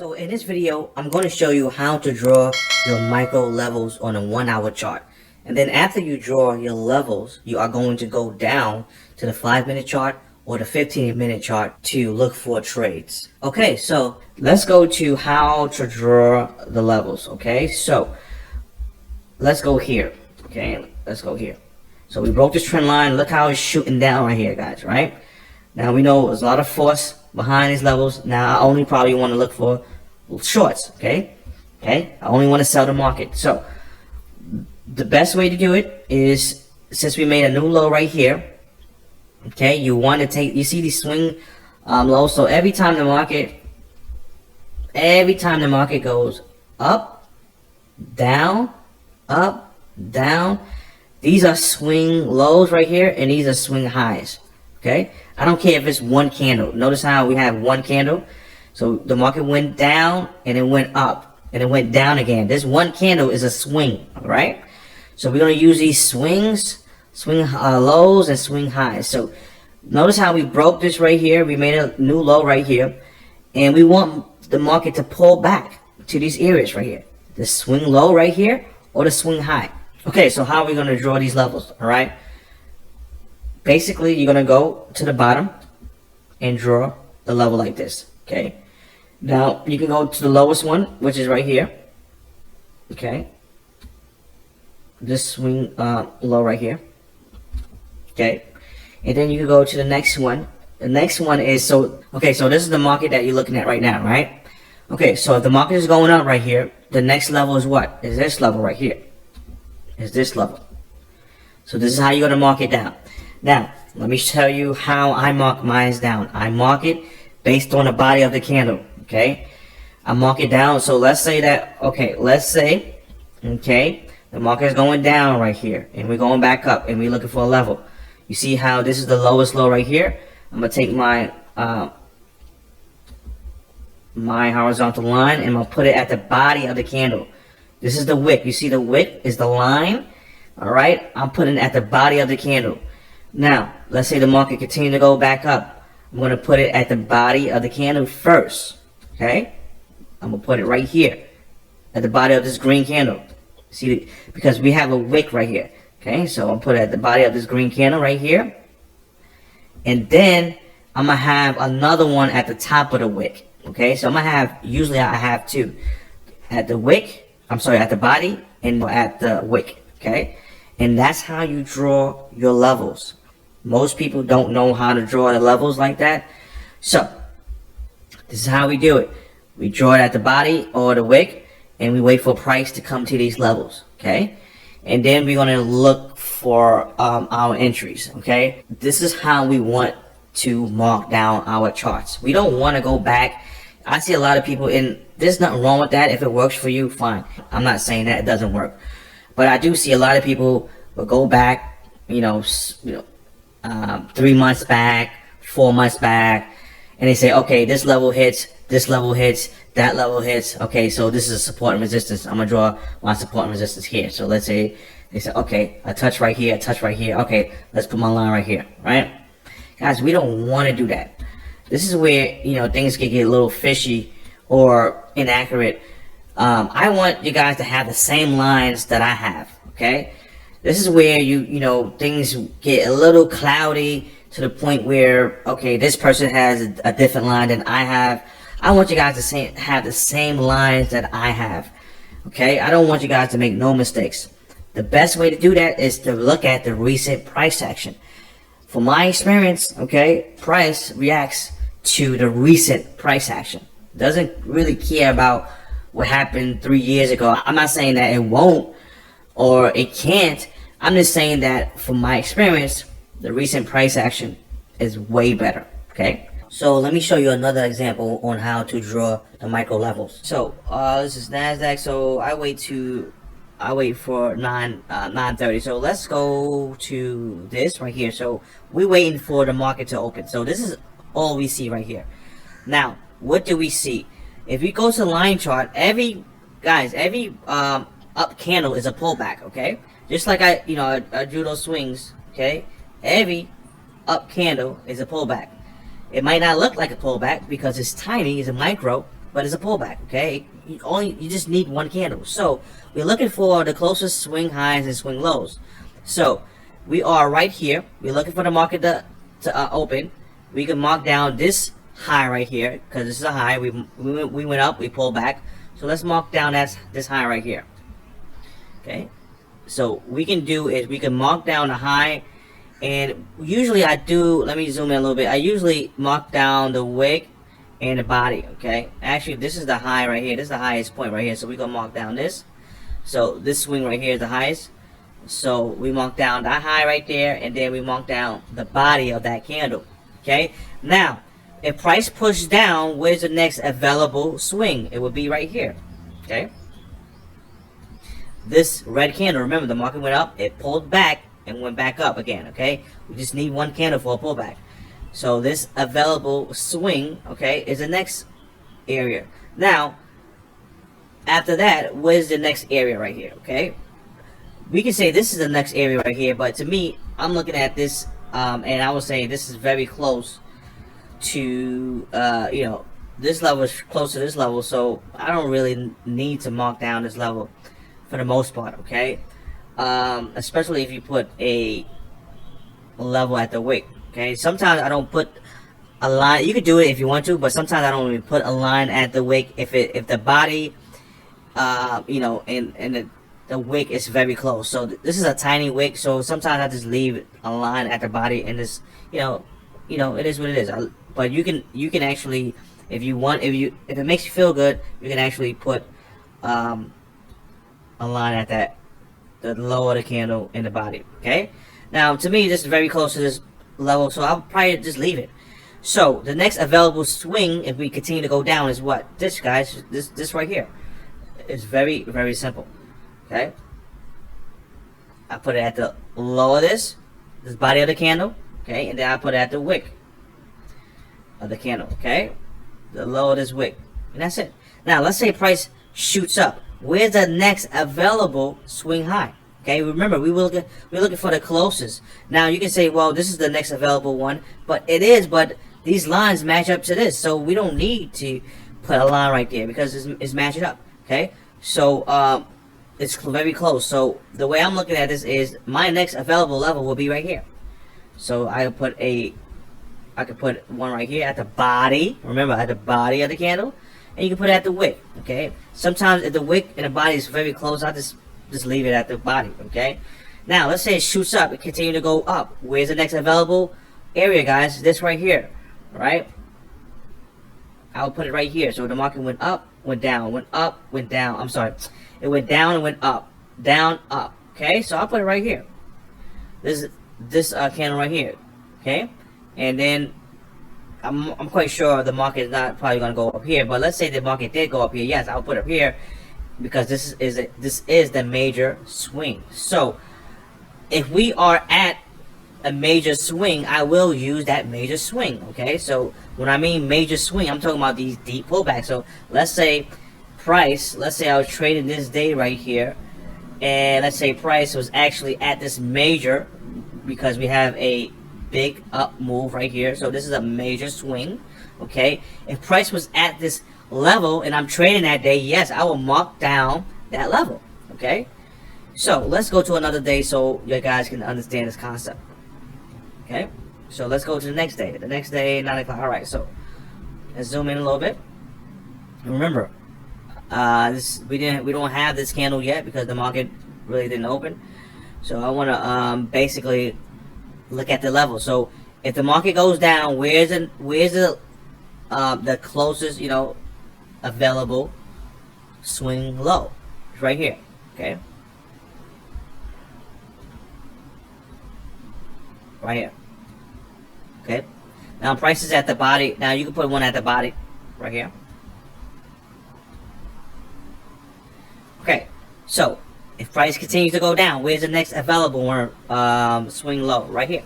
So in this video, I'm going to show you how to draw your micro levels on a 1 hour chart. And then after you draw your levels, you are going to go down to the 5-minute chart or the 15-minute chart to look for trades. Okay, so let's go to how to draw the levels. Okay, so let's go here. Okay, let's go here. So we broke this trend line. Look how it's shooting down right here, guys, right? Now we know there's a lot of force behind these levels. Now I only probably want to look for shorts, okay? I only want to sell the market. So the best way to do it is, since we made a new low right here, okay, you want to take, you see these swing lows. So every time the market goes up, down, these are swing lows right here, and these are swing highs. Okay, I don't care if it's one candle. Notice how we have one candle. So the market went down and it went up and it went down again. This one candle is a swing, all right? So we're going to use these swings, swing lows and swing highs. So notice how we broke this right here. We made a new low right here, and we want the market to pull back to these areas right here. The swing low right here or the swing high. Okay, so how are we going to draw these levels, all right? Basically, you're going to go to the bottom and draw the level like this, okay? Now, you can go to the lowest one, which is right here, okay? This swing low right here, okay? And then you can go to the next one. The next one is, so this is the market that you're looking at right now, right? Okay, so if the market is going up right here, the next level is what? Is this level right here. Is this level. So this is how you're going to mark it down. Now, let me tell you how I mark mine down. I mark it based on the body of the candle, okay? I mark it down. So let's say that, okay, the market is going down right here, and we're going back up, and we're looking for a level. You see how this is the lowest low right here? I'm going to take my horizontal line, and I'm going to put it at the body of the candle. This is the wick. You see the wick is the line, all right? I'm putting it at the body of the candle. Now, let's say the market continues to go back up. I'm going to put it at the body of the candle first, okay? I'm going to put it right here at the body of this green candle. See, because we have a wick right here, okay? So I'm going to put it at the body of this green candle right here. And then I'm going to have another one at the top of the wick, okay? So I'm going to have, usually I have two. At the wick, at the body and at the wick, okay? And that's how you draw your levels. Most people don't know how to draw the levels like that. So, this is how we do it. We draw it at the body or the wick, and we wait for price to come to these levels, okay? And then we're going to look for our entries, okay? This is how we want to mark down our charts. We don't want to go back. I see a lot of people, and there's nothing wrong with that. If it works for you, fine. I'm not saying that it doesn't work. But I do see a lot of people will go back, 3 months back, 4 months back, and they say, okay, this level hits, that level hits. Okay, so this is a support and resistance. I'm gonna draw my support and resistance here. So let's say they say, okay, a touch right here, a touch right here. Okay, let's put my line right here, right? Guys, we don't want to do that. This is where things can get a little fishy or inaccurate. I want you guys to have the same lines that I have, okay? This is where things get a little cloudy to the point where, okay, this person has a different line than I have. I want you guys to have the same lines that I have, okay? I don't want you guys to make no mistakes. The best way to do that is to look at the recent price action. From my experience, okay, price reacts to the recent price action. Doesn't really care about what happened 3 years ago. I'm not saying that it won't or it can't. I'm just saying that from my experience, the recent price action is way better, okay? So let me show you another example on how to draw the micro levels. So this is NASDAQ. So I wait for 9:30. So let's go to this right here. So we're waiting for the market to open. So this is all we see right here. Now, what do we see? If we go to the line chart, every up candle is a pullback, okay? Just like I drew those swings, okay? Every up candle is a pullback. It might not look like a pullback because it's tiny, it's a micro, but it's a pullback. Okay, you just need one candle. So we're looking for the closest swing highs and swing lows. So we are right here. We're looking for the market to open. We can mark down this high right here because this is a high. We went up, we pulled back. So let's mark down this high right here. Okay, so we can do is we can mark down the high, and usually I do. Let me zoom in a little bit. I usually mark down the wick and the body. Okay, actually this is the high right here. This is the highest point right here. So we're gonna mark down this. So this swing right here is the highest. So we mark down that high right there, and then we mark down the body of that candle. Okay, now if price pushed down, where's the next available swing? It would be right here. Okay, this red candle, remember the market went up, it pulled back and went back up again. Okay, we just need one candle for a pullback. So this available swing, okay, is the next area. Now after that, where's the next area right here? Okay, we can say this is the next area right here, but to me, I'm looking at this, and I would say this is very close to, this level is close to this level, so I don't really need to mark down this level for the most part. Okay, especially if you put a level at the wick. Okay, sometimes I don't put a line. You could do it if you want to, but sometimes I don't even put a line at the wick if the body, and the wick is very close. So this is a tiny wick, so sometimes I just leave a line at the body, and this, it is what it is. But you can actually, if it makes you feel good, you can actually put a line at the lower of the candle in the body. Okay, now to me this is very close to this level, so I'll probably just leave it. So the next available swing, if we continue to go down, is what? This, guys, this right here. It's very, very simple. Okay, I put it at the low of this body of the candle. Okay, and then I put it at the wick of the candle. Okay, the low of this wick, and that's it. Now let's say price shoots up. Where's the next available swing high? Okay, remember we're looking for the closest. Now you can say, well, this is the next available one, but these lines match up to this, so we don't need to put a line right there because it's matching up. Okay, so it's very close. So the way I'm looking at this is my next available level will be right here. So I could put one right here at the body. Remember, at the body of the candle, and you can put it at the wick. Okay, sometimes if the wick and the body is very close, I just leave it at the body. Okay, now let's say it shoots up, it continue to go up. Where's the next available area, guys? This right here, right? I'll put it right here. So the market went up, went down, went up, went down. I'm sorry, it went down and went up, down, up. Okay, so I'll put it right here. This candle right here. Okay, and then I'm quite sure the market is not probably going to go up here, but let's say the market did go up here. Yes, I'll put it up here because this is the major swing. So if we are at a major swing, I will use that major swing. Okay, so when I mean major swing, I'm talking about these deep pullbacks. So let's say I was trading this day right here, and let's say price was actually at this major, because we have a big up move right here. So this is a major swing. Okay, if price was at this level and I'm trading that day, yes, I will mark down that level. Okay, so let's go to another day so you guys can understand this concept. Okay, so let's go to the next day. The next day, 9 o'clock. All right, so let's zoom in a little bit. And remember, we don't have this candle yet because the market really didn't open. So I want to basically look at the level. So if the market goes down, where's the closest available swing low? It's right here. Okay, right here. Okay, now price is at the body. Now you can put one at the body right here. Okay, so if price continues to go down, where's the next available one swing low? Right here.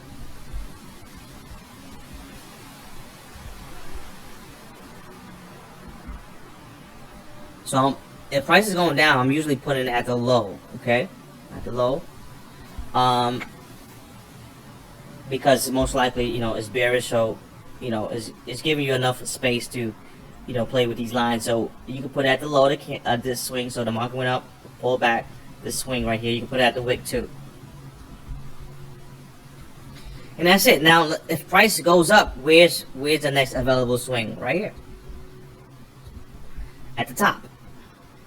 So if price is going down, I'm usually putting it at the low. Okay, at the low, because most likely it's bearish, so it's giving you enough space to play with these lines. So you can put it at the low this swing. So the market went up, pull back. This swing right here, you can put it at the wick too. And that's it. Now, if price goes up, where's the next available swing? Right here, at the top.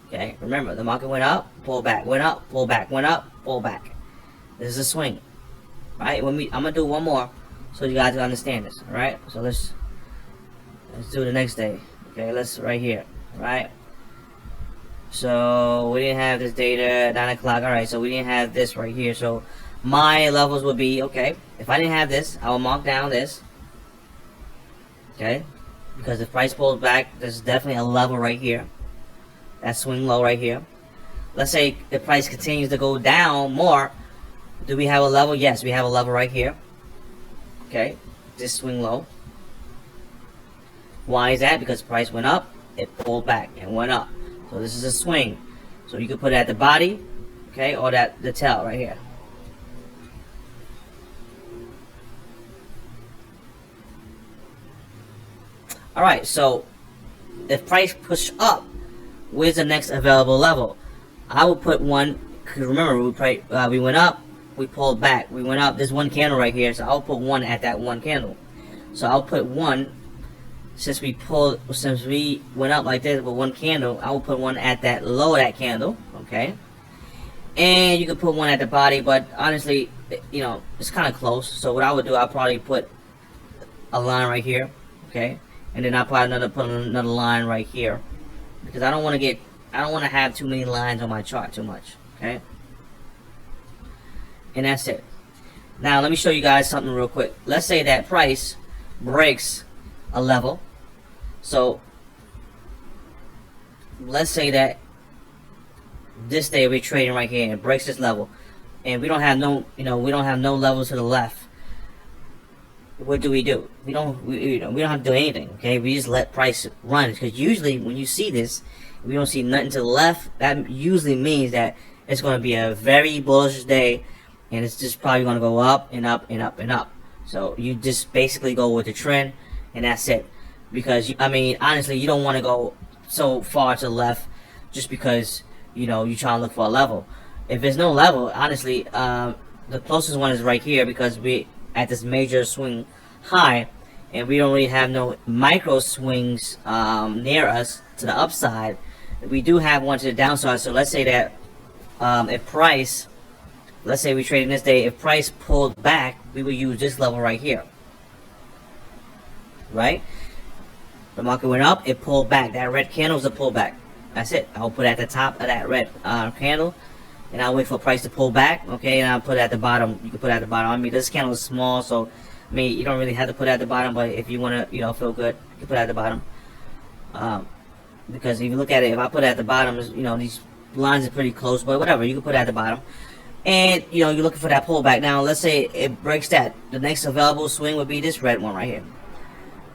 Okay, remember the market went up, pull back, went up, pull back, went up, pull back. This is a swing, right? I'm gonna do one more so you guys can understand this. All right, so let's do the next day. Okay, let's right here, right? So we didn't have this data at 9 o'clock. All right, so we didn't have this right here. So my levels would be, okay, if I didn't have this, I will mark down this. Okay, because if price pulls back, there's definitely a level right here. That swing low right here. Let's say the price continues to go down more. Do we have a level? Yes, we have a level right here. Okay, this swing low. Why is that? Because price went up, it pulled back and went up. So this is a swing. So you can put it at the body, okay, or the tail right here. All right, so if price push up, where's the next available level? I will put one, because remember we went up, we pulled back, we went up. There's one candle right here, so I'll put one at that one candle. So I'll put one, since we went up like this with one candle, I will put one at that low of that candle, okay? And you can put one at the body, but honestly, it's kind of close. So what I would do, I'll probably put a line right here, okay? And then I'll probably put another line right here, because I don't want to have too many lines on my chart too much, okay? And that's it. Now let me show you guys something real quick. Let's say that price breaks a level. So let's say that this day we're trading right here and it breaks this level, and we don't have no levels to the left. What do? We don't have to do anything. Okay, we just let price run, because usually when you see this, we don't see nothing to the left. That usually means that it's going to be a very bullish day, and it's just probably going to go up and up and up and up. So you just basically go with the trend, and that's it. Because honestly, you don't want to go so far to the left just because you're trying to look for a level. If there's no level, honestly, the closest one is right here, because we at this major swing high, and we don't really have no micro swings near us to the upside. We do have one to the downside. So let's say that if price, let's say we traded this day, if price pulled back, we would use this level right here, right? The market went up, it pulled back. That red candle is a pullback. That's it. I'll put it at the top of that red candle, and I'll wait for price to pull back, okay? And I'll put it at the bottom. You can put it at the bottom. This candle is small, so you don't really have to put it at the bottom, but if you want to, feel good, you can put it at the bottom. Because if you look at it, if I put it at the bottom, these lines are pretty close, but whatever, you can put it at the bottom. And, you're looking for that pullback. Now, let's say it breaks that. The next available swing would be this red one right here.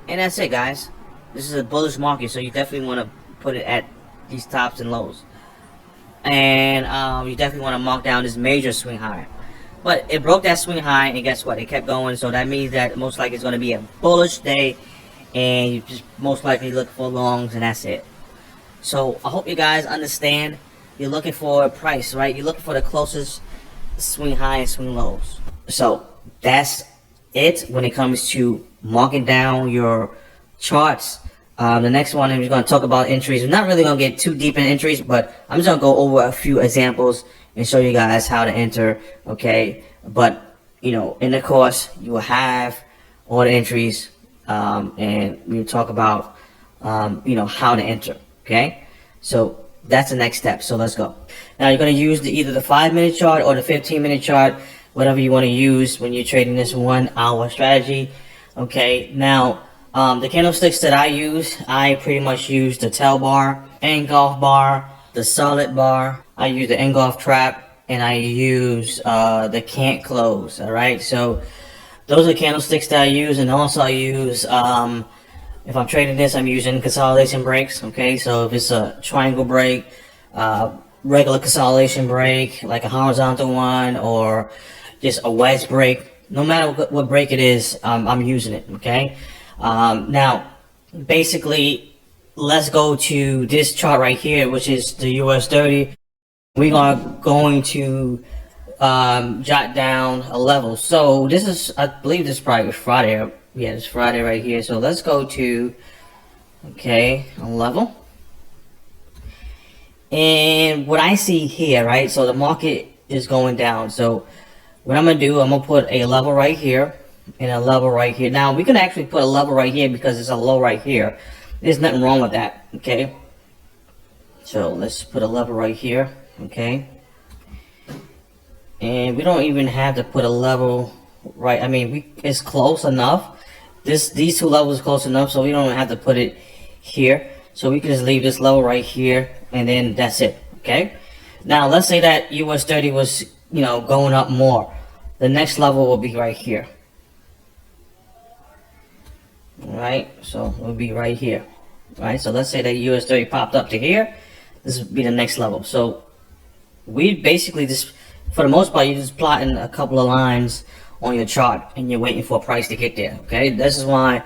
And that's it, guys. This is a bullish market, so you definitely want to put it at these tops and lows. And you definitely want to mark down this major swing high. But it broke that swing high, and guess what? It kept going, so that means that most likely it's going to be a bullish day, and you just most likely look for longs, and that's it. So I hope you guys understand. You're looking for a price, right? You're looking for the closest swing high and swing lows. So that's it when it comes to marking down your charts. The next one, I'm just going to talk about entries. We're not really going to get too deep in entries, but I'm just going to go over a few examples and show you guys how to enter, okay? But, in the course, you will have all the entries, and we'll talk about, how to enter, okay? So that's the next step, so let's go. Now, you're going to use either the 5-minute chart or the 15-minute chart, whatever you want to use when you're trading this 1 hour strategy, okay? Now, the candlesticks that I use, I pretty much use the tail bar, engulf bar, the solid bar. I use the engulf trap, and I use the can't close. All right, so those are the candlesticks that I use, and also I use if I'm trading this, I'm using consolidation breaks. Okay, so if it's a triangle break, regular consolidation break, like a horizontal one, or just a wedge break, no matter what break it is, I'm using it. Okay. Now, basically, let's go to this chart right here, which is the US 30. We are going to jot down a level. So this is, I believe this probably was Friday. Yeah, it's Friday right here. So let's go to, okay, a level. And what I see here, right, so the market is going down. So what I'm going to do, I'm going to put a level right here and a level right here. Now, we can actually put a level right here because it's a low right here. There's nothing wrong with that, okay? So let's put a level right here, okay? And we don't even have to put a level right. I mean, it's close enough. These two levels close enough, so we don't have to put it here. So we can just leave this level right here, and then that's it, okay? Now, let's say that US 30 was, you know, going up more. The next level will be right here. Alright, so it will be right here. Alright, so let's say that US 30 popped up to here. This would be the next level. So we basically just, for the most part, you're just plotting a couple of lines on your chart and you're waiting for a price to get there, okay? This is why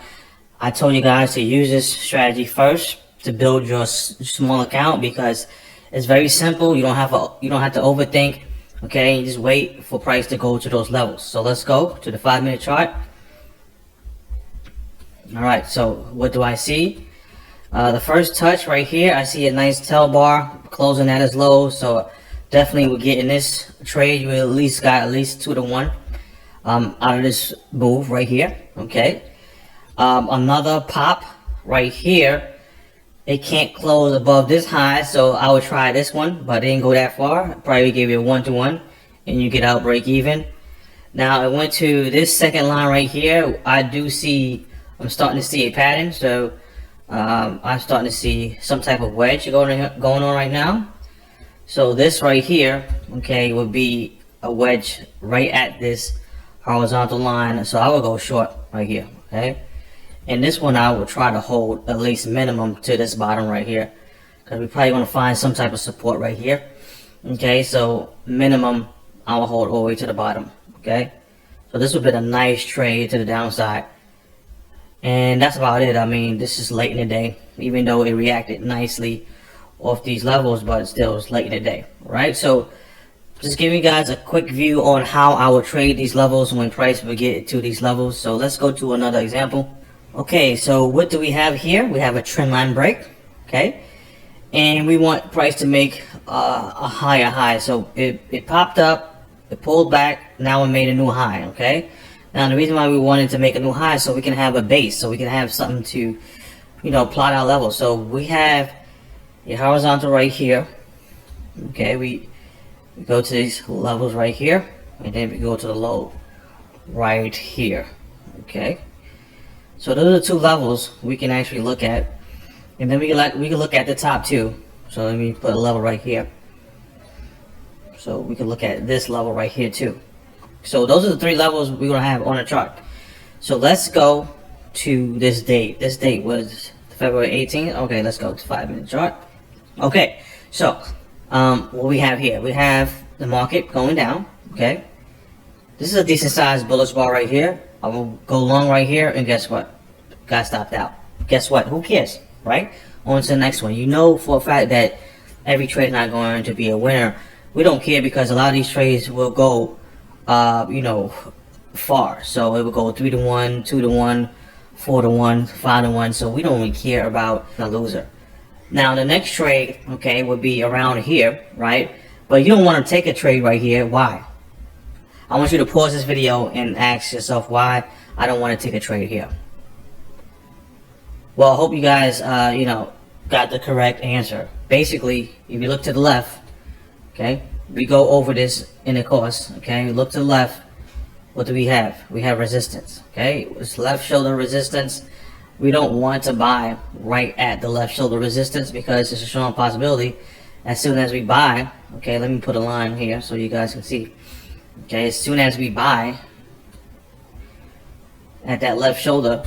I told you guys to use this strategy first to build your small account, because it's very simple. You don't have to overthink, okay? You just wait for price to go to those levels. So let's go to the 5-minute chart. All right, so what do I see? The first touch right here, I see a nice tail bar closing at its low. So definitely we're getting this trade. You at least got at least 2 to 1 out of this move right here, okay? Another pop right here. It can't close above this high, so I would try this one, but it didn't go that far. Probably give you a 1 to 1, and you get out break even. Now I went to this second line right here. I'm starting to see a pattern, so I'm starting to see some type of wedge going on right now. So this right here, okay, would be a wedge right at this horizontal line. So I will go short right here, okay. And this one I will try to hold at least minimum to this bottom right here, because we're probably going to find some type of support right here. Okay, so minimum I will hold all the way to the bottom. Okay, so this would be a nice trade to the downside. And that's about it. I mean, this is late in the day, even though it reacted nicely off these levels, but still it's late in the day, right? So just giving you guys a quick view on how I will trade these levels when price will get to these levels. So let's go to another example. Okay, so what do we have here? We have a trend line break, okay, and we want price to make a higher high. So it popped up, it pulled back, now it made a new high, okay. Now the reason why we wanted to make a new high, so we can have a base, so we can have something to, you know, plot our level. So we have a horizontal right here, okay, we go to these levels right here, and then we go to the low right here, okay. So those are the 2 levels we can actually look at, and then we can look at the top too. So let me put a level right here. So we can look at this level right here too. So those are the 3 levels we're gonna have on the chart. So let's go to this date. This date was February 18th. Okay, let's go to 5-minute chart. Okay, so what we have here, we have the market going down. Okay, this is a decent sized bullish bar right here. I will go long right here, and guess what? Got stopped out. Guess what? Who cares, right? On to the next one. You know for a fact that every trade is not going to be a winner. We don't care, because a lot of these trades will go, you know, far. So it will go 3 to 1, 2 to 1, 4 to 1, 5 to 1. So we don't really care about the loser. Now the next trade, okay, would be around here, right? But you don't want to take a trade right here. Why? I want you to pause this video and ask yourself why I don't want to take a trade here. Well, I hope you guys, you know, got the correct answer. Basically, if you look to the left, okay, we go over this in the course, okay, we look to the left, what do we have? We have resistance, okay, it's left shoulder resistance. We don't want to buy right at the left shoulder resistance, because it's a strong possibility as soon as we buy, okay, let me put a line here so you guys can see. Okay, as soon as we buy at that left shoulder,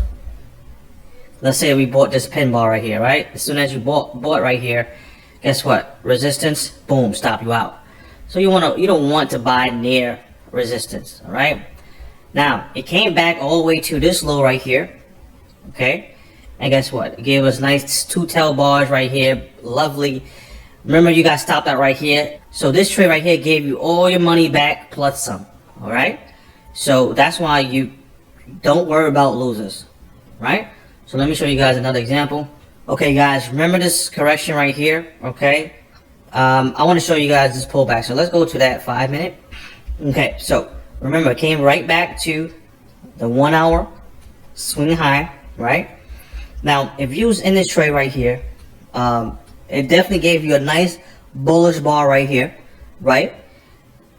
let's say we bought this pin bar right here, right? As soon as you bought right here, guess what? Resistance, boom, stop you out. So you don't want to buy near resistance, all right? Now, it came back all the way to this low right here, okay? And guess what? It gave us nice two tail bars right here. Lovely. Remember, you got stopped out right here. So this trade right here gave you all your money back plus some. Alright? So that's why you don't worry about losers. Right? So let me show you guys another example. Okay guys, remember this correction right here? Okay? I want to show you guys this pullback. So let's go to that 5 minute. Okay, so remember, it came right back to the 1 hour swing high, right? Now, if you was in this trade right here, it definitely gave you a nice bullish bar right here, right?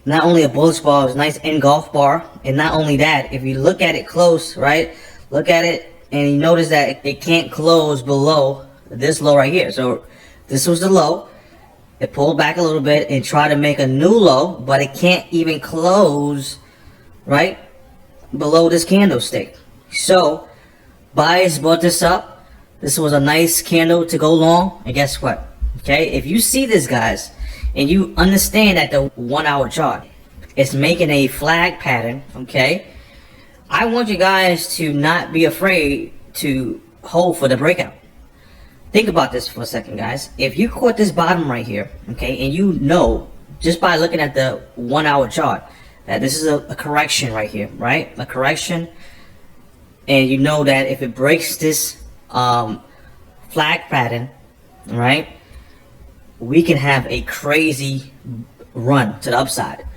Not only a bullish bar, it was a nice engulf bar. And not only that, if you look at it close, right? Look at it and you notice that it can't close below this low right here. So this was the low. It pulled back a little bit and tried to make a new low, but it can't even close, right, below this candlestick. So buyers bought this up. This was a nice candle to go long. And guess what? Okay, if you see this, guys, and you understand that the 1 hour chart is making a flag pattern, okay, I want you guys to not be afraid to hold for the breakout. Think about this for a second, guys. If you caught this bottom right here, okay, and you know just by looking at the 1 hour chart that this is a correction right here, right? A correction, and you know that if it breaks this flag pattern, right, we can have a crazy run to the upside.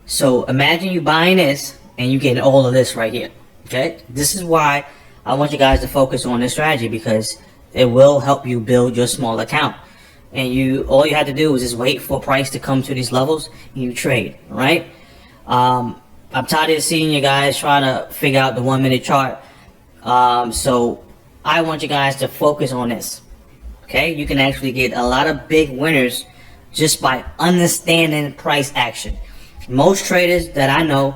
So imagine you buying this and you getting all of this right here. Okay, this is why I want you guys to focus on this strategy, because it will help you build your small account. And all you have to do is just wait for price to come to these levels and you trade. Right? I'm tired of seeing you guys trying to figure out the 1 minute chart. So I want you guys to focus on this. Okay, you can actually get a lot of big winners just by understanding price action. Most traders that I know,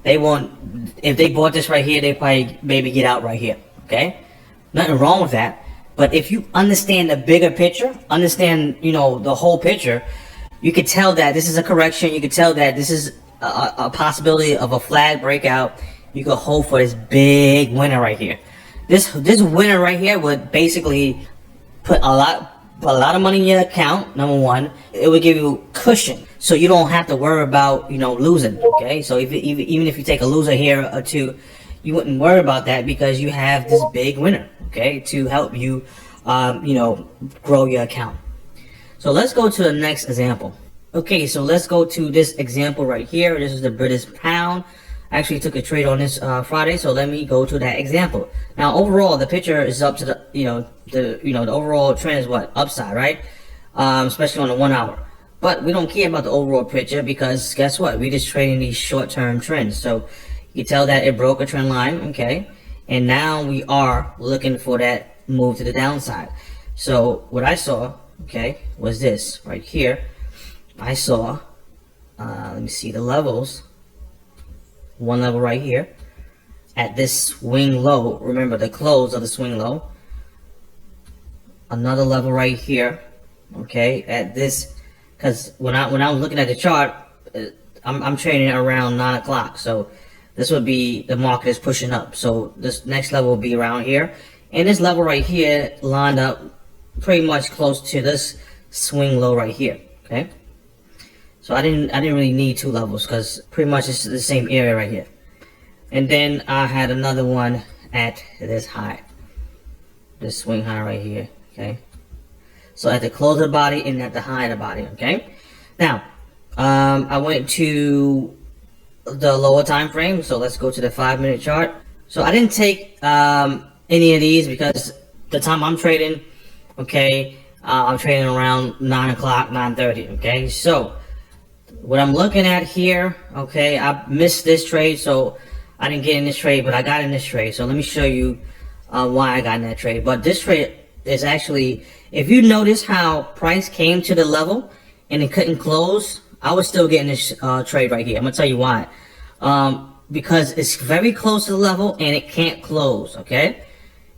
they want, if they bought this right here, they probably maybe get out right here. Okay, nothing wrong with that. But if you understand the bigger picture, understand, you know, the whole picture, you could tell that this is a correction. You could tell that this is a possibility of a flag breakout. You could hope for this big winner right here. This winner right here would basically put a lot of money in your account. Number one, it would give you cushion, so you don't have to worry about, you know, losing. Okay, so even if you take a loser here or two, you wouldn't worry about that because you have this big winner, okay, to help you, you know, grow your account. So let's go to the next example. Okay, so let's go to this example right here. This is the British pound. I actually took a trade on this Friday, so let me go to that example. Now, overall, the picture is up to the overall trend is what? Upside, right? Especially on the 1 hour. But we don't care about the overall picture because guess what? We're just trading these short-term trends. So you can tell that it broke a trend line, okay? And now we are looking for that move to the downside. So what I saw, okay, was this right here. I saw, let me see the levels. One level right here at this swing low. Remember the close of the swing low. Another level right here, okay, at this, because when I was looking at the chart, I'm trading around 9 o'clock, so this would be the market is pushing up. So this next level will be around here, and this level right here lined up pretty much close to this swing low right here. Okay, so I didn't really need two levels because pretty much it's the same area right here. And then I had another one at this high, this swing high right here. Okay, so at the close of the body and at the high of the body. Okay, now I went to the lower time frame, so let's go to the 5 minute chart. So I didn't take any of these because the time I'm trading, okay, I'm trading around 9 o'clock, 9:30. Okay, so what I'm looking at here, okay, I missed this trade, so I didn't get in this trade, but I got in this trade. So let me show you why I got in that trade. But this trade is actually, if you notice how price came to the level and it couldn't close, I was still getting this trade right here. I'm gonna tell you why. Because it's very close to the level and it can't close. Okay,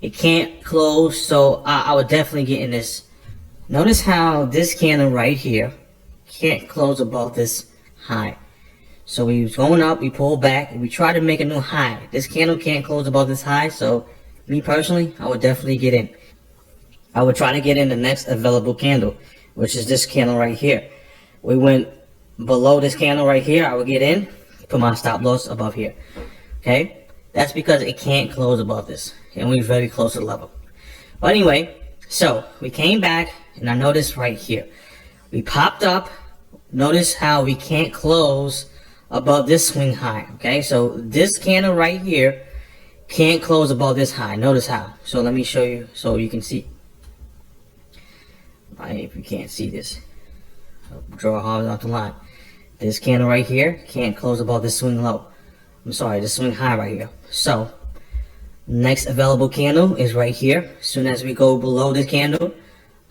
it can't close, so I would definitely get in this. Notice how this candle right here can't close above this high. So we was going up, we pulled back, and we tried to make a new high. This candle can't close above this high, so Me personally, I would definitely get in. I would try to get in the next available candle, which is this candle right here. We went below this candle right here. I would get in, put my stop loss above here. Okay, that's because it can't close above this, and we're very close to the level. But anyway, so we came back, and I noticed right here, we popped up. Notice how we can't close above this swing high. Okay, so this candle right here can't close above this high. Notice how. So let me show you so you can see. Right, if you can't see this, I'll draw a horizontal line. This candle right here can't close above this swing low. I'm sorry, this swing high right here. So next available candle is right here. As soon as we go below this candle,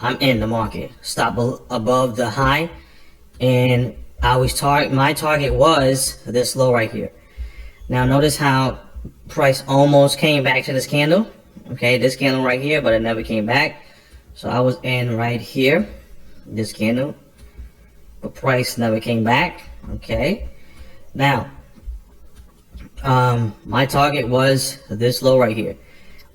I'm in the market. Stop above the high, and I always my target was this low right here. Now notice how price almost came back to this candle. Okay, this candle right here, but it never came back. So I was in right here, this candle, but price never came back. Okay, now my target was this low right here.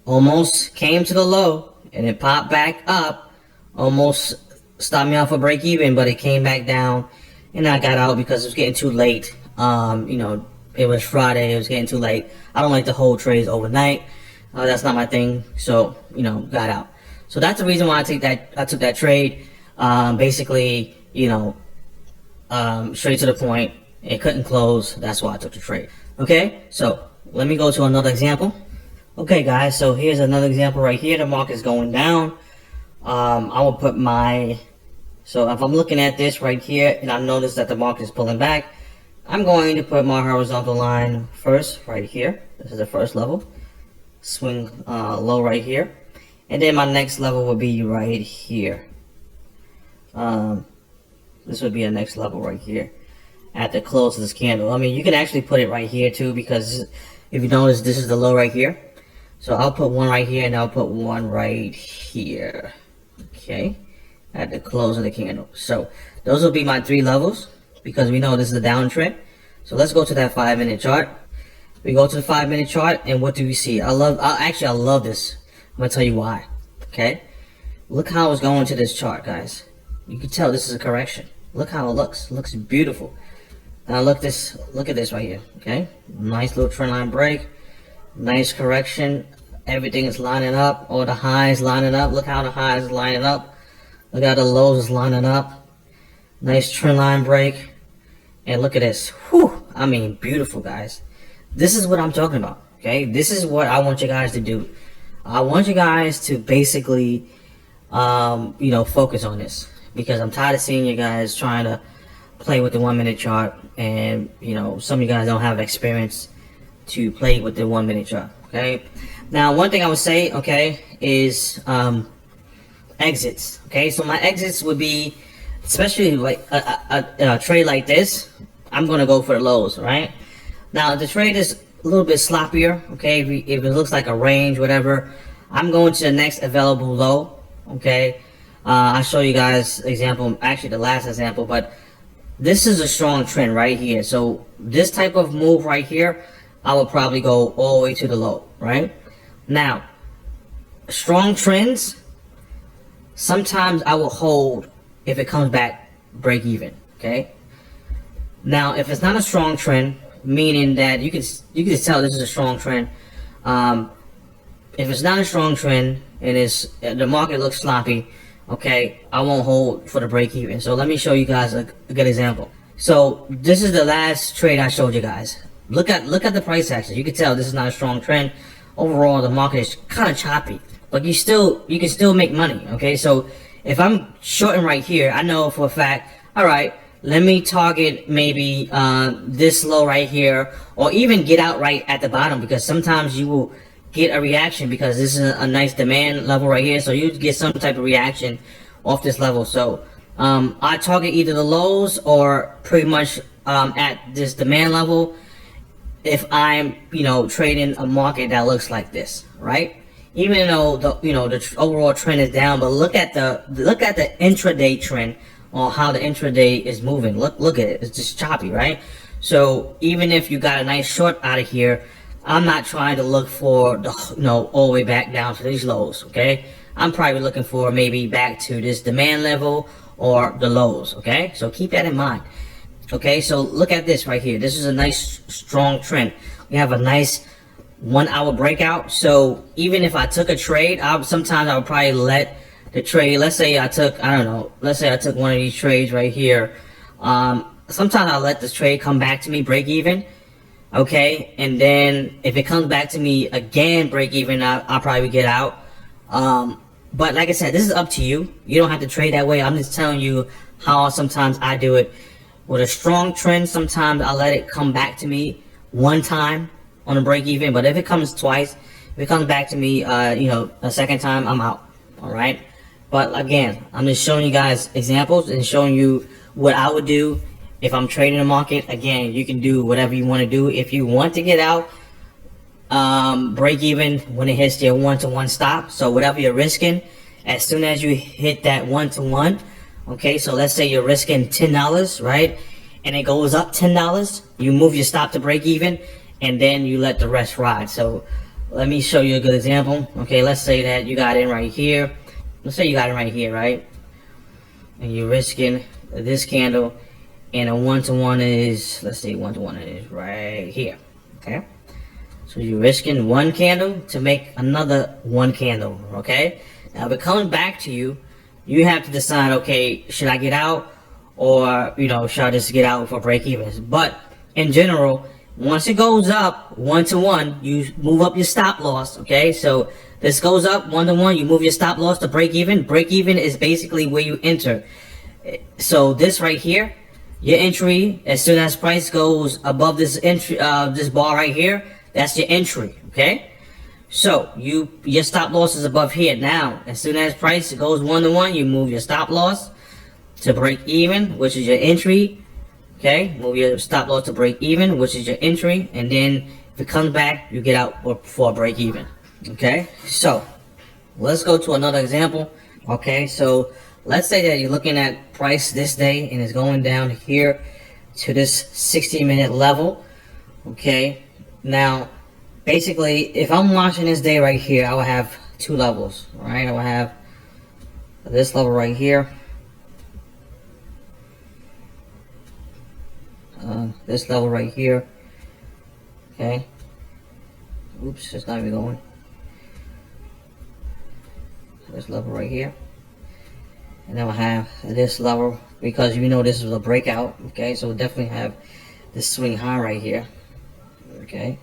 Almost came to the low, and it popped back up. Almost stopped me off for break even, but it came back down, and I got out because it was getting too late. You know, it was Friday. It was getting too late. I don't like to hold trades overnight. That's not my thing. So, you know, got out. So that's the reason why I took that trade. Basically, you know, straight to the point. It couldn't close. That's why I took the trade. Okay, so let me go to another example. Okay, guys, so here's another example right here. The market's going down. I will put so if I'm looking at this right here and I notice that the market is pulling back, I'm going to put my horizontal line first right here. This is the first level. Swing low right here. And then my next level would be right here. This would be a next level right here at the close of this candle. I mean, you can actually put it right here too, because if you notice, this is the low right here. So I'll put one right here, and I'll put one right here. Okay, at the close of the candle. So those will be my three levels, because we know this is a downtrend. So let's go to that 5-minute chart. We go to the 5-minute chart, and what do we see? I love this. I'm gonna tell you why. Okay, look how it's going to this chart, guys. You can tell this is a correction. Look how it looks. It looks beautiful. Now look at this right here. Okay, nice little trend line break. Nice correction. Everything is lining up. All the highs lining up. Look how the highs is lining up. Look how the lows is lining up. Nice trend line break. And look at this. Whew. I mean, beautiful, guys. This is what I'm talking about. Okay, this is what I want you guys to do. I want you guys to basically, you know, focus on this, because I'm tired of seeing you guys trying to play with the 1-minute chart, and you know, some of you guys don't have experience to play with the 1-minute chart. Okay, now one thing I would say, okay, is exits. Okay, so my exits would be, especially like a trade like this, I'm gonna go for the lows, right? Now the trade is a little bit sloppier. Okay, if it looks like a range, whatever, I'm going to the next available low. Okay, I'll show you guys example, actually the last example, but this is a strong trend right here. So this type of move right here, I would probably go all the way to the low, right? Now, strong trends, sometimes I will hold if it comes back break even, okay? Now, if it's not a strong trend, meaning that you can just tell this is a strong trend. If it's not a strong trend and the market looks sloppy, okay, I won't hold for the break even. So let me show you guys a good example. So this is the last trade I showed you guys. Look at the price action. You can tell this is not a strong trend. Overall, the market is kind of choppy, but you can still make money. Okay, so if I'm shorting right here, I know for a fact, all right, let me target maybe this low right here, or even get out right at the bottom, because sometimes you will get a reaction, because this is a nice demand level right here, so you get some type of reaction off this level. So I target either the lows or pretty much at this demand level if I'm, you know, trading a market that looks like this, right? Even though the overall trend is down, but look at the intraday trend, or how the intraday is moving. Look at it. It's just choppy, right? So even if you got a nice short out of here, I'm not trying to look for the, all the way back down to these lows, okay? I'm probably looking for maybe back to this demand level or the lows, okay? So keep that in mind. Okay, so look at this right here. This is a nice strong trend. We have a nice 1 hour breakout. So even if I took a trade, sometimes I would probably let the trade, let's say I took, I don't know, let's say I took one of these trades right here. Sometimes I'll let this trade come back to me, break even. Okay, and then if it comes back to me again, break even, I'll probably get out. But like I said, this is up to you. You don't have to trade that way. I'm just telling you how sometimes I do it. With a strong trend, sometimes I'll let it come back to me one time on a break even. But if it comes twice, if it comes back to me, a second time, I'm out. All right. But again, I'm just showing you guys examples and showing you what I would do if I'm trading the market. Again, you can do whatever you want to do. If you want to get out, break even when it hits your 1-to-1 stop. So whatever you're risking, as soon as you hit that 1-to-1, okay, so let's say you're risking $10, right? And it goes up $10, you move your stop to break even, and then you let the rest ride. So let me show you a good example. Okay, let's say that you got in right here. Let's say you got in right here, right? And you're risking this candle, and a 1-to-1 is, let's say 1-to-1 is right here, okay? So you're risking one candle to make another one candle, okay? Now if it comes back to you, you have to decide, okay, should I get out, or should I just get out for break evens? But in general, once it goes up 1-to-1, you move up your stop loss. Okay, so this goes up 1-to-1, you move your stop loss to break even. Break even is basically where you enter. So this right here, your entry, as soon as price goes above this entry, this bar right here, that's your entry. Okay. So your stop loss is above here. Now, as soon as price goes 1-to-1, you move your stop loss to break even, which is your entry. Okay, move your stop loss to break even, which is your entry, and then if it comes back, you get out for break even. Okay, so let's go to another example. Okay, so let's say that you're looking at price this day and it's going down here to this 60-minute level. Okay, now basically, if I'm watching this day right here, I will have two levels, right? I will have this level right here, this level right here. Okay. Oops, it's not even going. This level right here, and then we'll have this level, because this is a breakout. Okay, so we'll definitely have this swing high right here. Okay.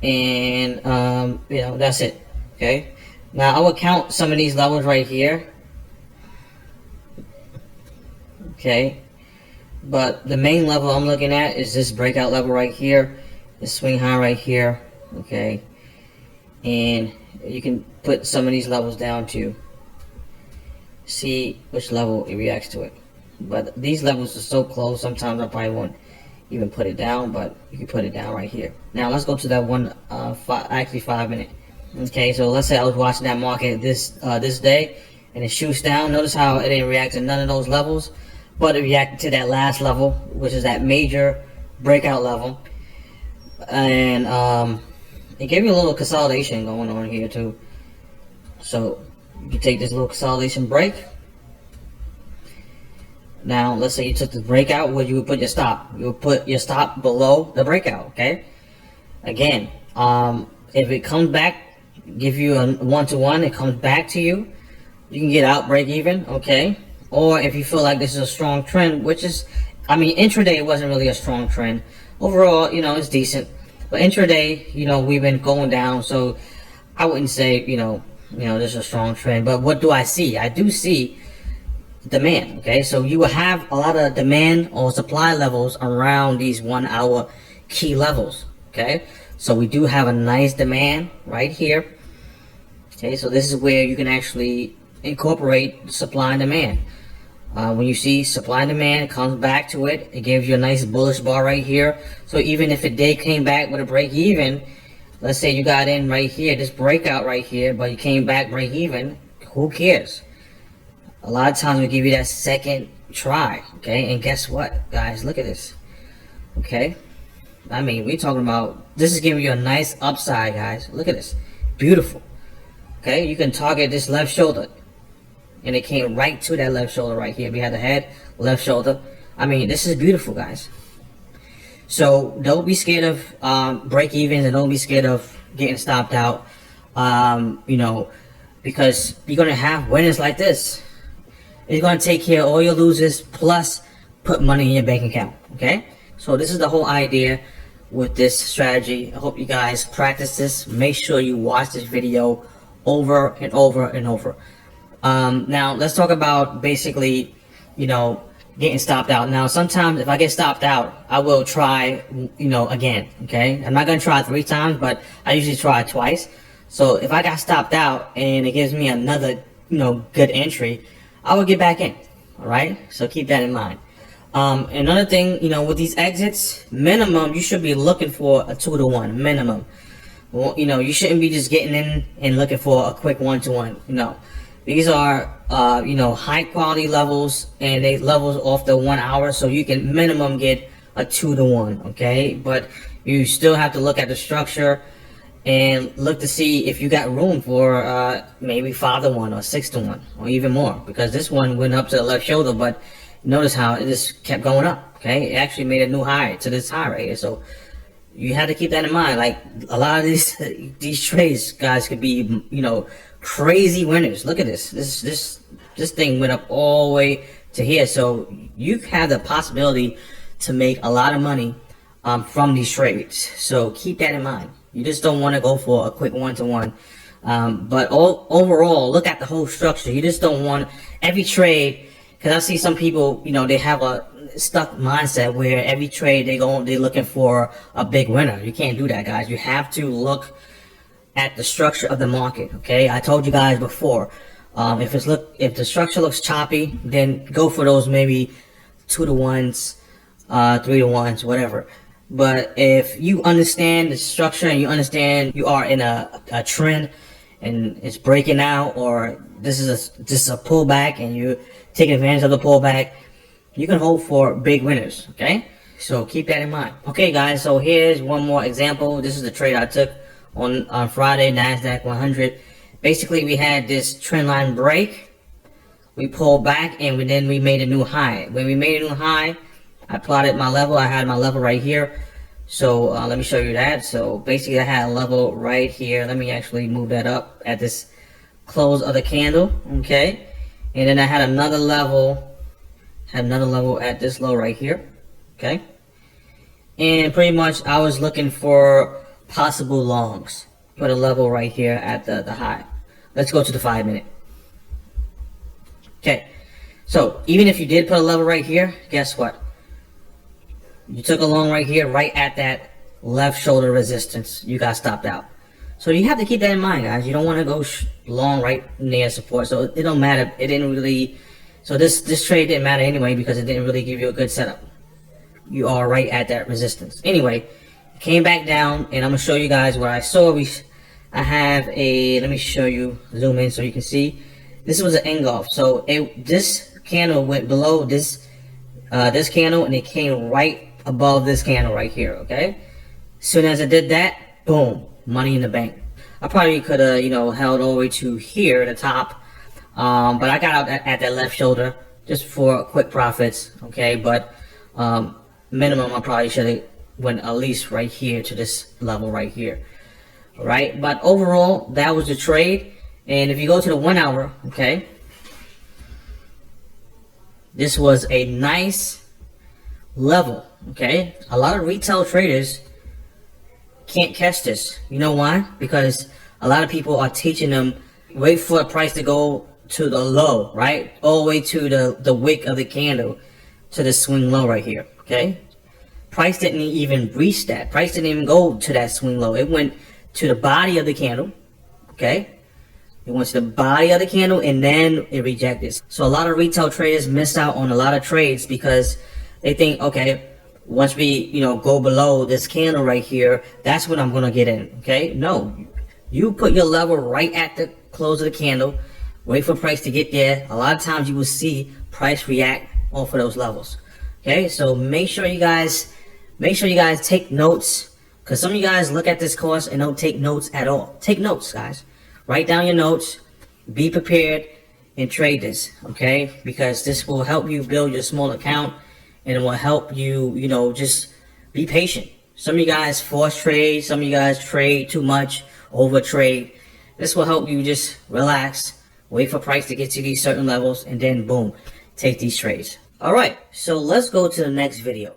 And that's it. Okay, now I will count some of these levels right here. Okay, but the main level I'm looking at is this breakout level right here, the swing high right here. Okay, and you can put some of these levels down to see which level it reacts to it. But these levels are so close, sometimes I probably won't even put it down, but you can put it down right here. Now let's go to that one, actually 5 minute. Okay, so let's say I was watching that market this day, and it shoots down. Notice how it didn't react to none of those levels, but it reacted to that last level, which is that major breakout level. And it gave you a little consolidation going on here too. So you can take this little consolidation break. Now, let's say you took the breakout, where you would put your stop. You would put your stop below the breakout, okay? Again, if it comes back, give you a 1-to-1, it comes back to you, you can get out, break even, okay? Or if you feel like this is a strong trend, which is, intraday wasn't really a strong trend. Overall, it's decent. But intraday, we've been going down, so I wouldn't say, this is a strong trend. But what do I see? I do see demand. Okay, so you will have a lot of demand or supply levels around these 1 hour key levels. Okay, so we do have a nice demand right here. Okay, so this is where you can actually incorporate supply and demand. When you see supply and demand, it comes back to it, it gives you a nice bullish bar right here. So even if a day came back with a break even, let's say you got in right here, this breakout right here, but you came back break even, who cares? A lot of times we give you that second try. Okay, and guess what, guys? Look at this. Okay, I mean, we're talking about, this is giving you a nice upside, guys. Look at this. Beautiful. Okay, you can target this left shoulder. And it came right to that left shoulder right here. We had the head, left shoulder. I mean, this is beautiful, guys. So don't be scared of break evens, and don't be scared of getting stopped out. You know, because you're gonna have winners like this. It's gonna take care of all your losers, plus put money in your bank account. Okay, so this is the whole idea with this strategy. I hope you guys practice this. Make sure you watch this video over and over and over. Now let's talk about basically, you know, getting stopped out. Now sometimes if I get stopped out, I will try, you know, again. Okay, I'm not gonna try 3 times, but I usually try twice. So if I got stopped out and it gives me another, you know, good entry, I will get back in. All right, so keep that in mind. Another thing, you know, with these exits, minimum you should be looking for a 2-to-1 minimum. Well, you know, you shouldn't be just getting in and looking for a quick 1-to-1. No, these are you know, high quality levels, and they levels off the 1 hour, so you can minimum get a 2-to-1. Okay, but you still have to look at the structure and look to see if you got room for maybe 5-to-1 or 6-to-1 or even more, because this one went up to the left shoulder, but notice how it just kept going up. Okay, it actually made a new high to this high right here. So you have to keep that in mind. Like, a lot of these trades, guys, could be, you know, crazy winners. Look at this. This thing went up all the way to here. So you have the possibility to make a lot of money from these trades. So keep that in mind. You just don't want to go for a quick 1-to-1. But overall, look at the whole structure. You just don't want every trade, because I see some people, you know, they have a stuck mindset where every trade they're looking for a big winner. You can't do that, guys. You have to look at the structure of the market. Okay, I told you guys before, if the structure looks choppy, then go for those maybe 2-to-1s, 3-to-1s, whatever. But if you understand the structure and you understand you are in a trend and it's breaking out, or this is a pullback and you take advantage of the pullback, you can hope for big winners. Okay, so keep that in mind. Okay, guys, so here's one more example. This is the trade I took on Friday, NASDAQ 100. Basically, we had this trend line break, we pulled back, and then we made a new high. When we made a new high, I plotted my level. I had my level right here. So let me show you that. So basically I had a level right here. Let me actually move that up at this close of the candle. Okay, and then I had another level at this low right here. Okay, and pretty much I was looking for possible longs. Put a level right here at the high. Let's go to the 5-minute. Okay, so even if you did put a level right here, guess what? You took a long right here, right at that left shoulder resistance. You got stopped out. So you have to keep that in mind, guys. You don't want to go long right near support. So it don't matter. It didn't really. So this trade didn't matter anyway, because it didn't really give you a good setup. You are right at that resistance. Anyway, came back down, and I'm gonna show you guys what I saw. I have a. Let me show you. Zoom in so you can see. This was an engulf. So this candle went below this candle, and it came right above this candle right here. Okay, soon as I did that, boom, money in the bank. I probably could have, you know, held all the way to here, the top, but I got out at that left shoulder just for quick profits. Okay, but minimum I probably should have went at least right here to this level right here. All right, but overall that was the trade. And if you go to the 1 hour, okay, this was a nice level. Okay, a lot of retail traders can't catch this. You know why? Because a lot of people are teaching them wait for a price to go to the low, right, all the way to the wick of the candle, to the swing low right here. Okay, price didn't even reach that. Price didn't even go to that swing low. It went to the body of the candle. Okay, it went to the body of the candle, and then it rejected. So a lot of retail traders miss out on a lot of trades because they think, okay, once we, you know, go below this candle right here, that's when I'm gonna get in. Okay, no, you put your level right at the close of the candle, wait for price to get there. A lot of times you will see price react off of those levels. Okay, so make sure you guys make sure you guys take notes, because some of you guys look at this course and don't take notes at all. Take notes, guys. Write down your notes, be prepared, and trade this, okay? Because this will help you build your small account, and it will help you, you know, just be patient. Some of you guys force trade, some of you guys trade too much, over trade. This will help you just relax, wait for price to get to these certain levels, and then boom, take these trades. Alright, so let's go to the next video.